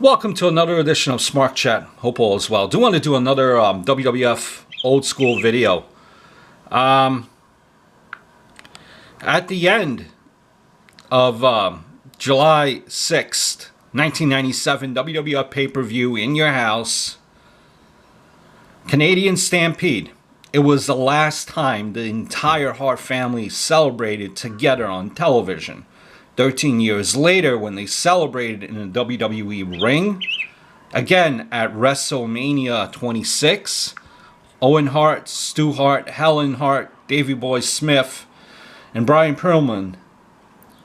Welcome to another edition of Smart Chat. Hope all is well. Do want to do another WWF old school video. At the end of July 6th, 1997, WWF pay-per-view in your house, Canadian Stampede. It was the last time the entire Hart family celebrated together on television. 13 years later, when they celebrated in a WWE ring, again at WrestleMania 26, Owen Hart, Stu Hart, Helen Hart, Davey Boy Smith, and Brian Pillman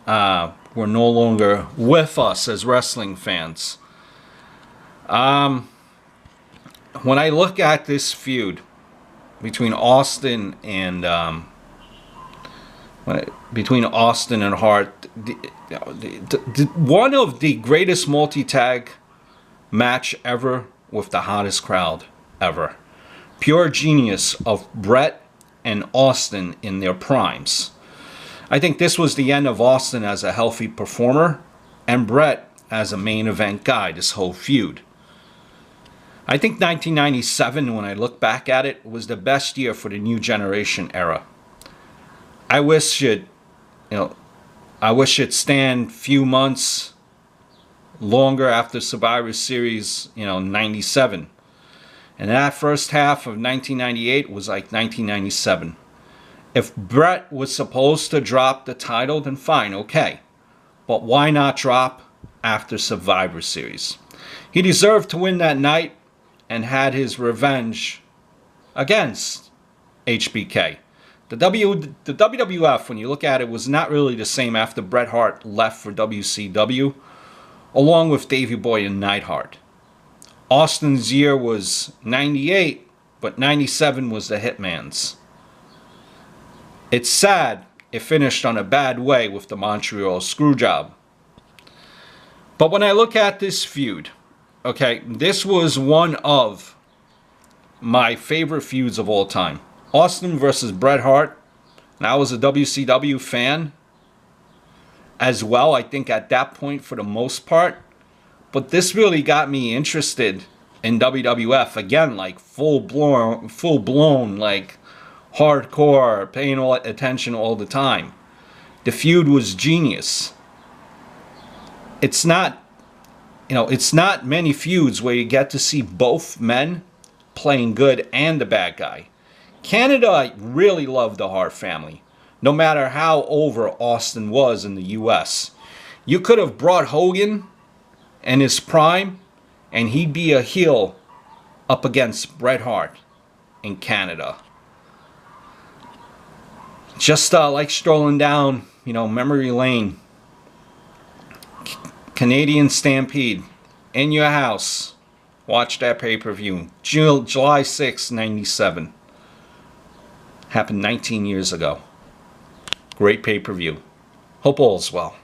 were no longer with us as wrestling fans. When I look at this feud between Austin and Hart, one of the greatest multi-tag match ever with the hottest crowd ever. Pure genius of Bret and Austin in their primes. I think this was the end of Austin as a healthy performer and Bret as a main event guy, this whole feud. I think 1997, when I look back at it, was the best year for the new generation era. I wish it'd stand few months longer after Survivor Series, 97. And that first half of 1998 was like 1997. If Bret was supposed to drop the title, then fine, okay. But why not drop after Survivor Series? He deserved to win that night and had his revenge against HBK. The WWF, when you look at it, was not really the same after Bret Hart left for WCW, along with Davey Boy and Neidhart. Austin's year was 98, but 97 was the Hitman's. It's sad it finished on a bad way with the Montreal Screwjob. But when I look at this feud, okay, this was one of my favorite feuds of all time. Austin versus Bret Hart, and I was a WCW fan as well, I think at that point for the most part. But this really got me interested in WWF again, like full blown, like hardcore, paying all attention all the time. The feud was genius. It's not many feuds where you get to see both men playing good and the bad guy. Canada really loved the Hart family, no matter how over Austin was in the US. You could have brought Hogan in his prime, and he'd be a heel up against Bret Hart in Canada. Just like strolling down, memory lane. Canadian Stampede in your house. Watch that pay-per-view. July 6, 97. Happened 19 years ago. Great pay-per-view. Hope all's well.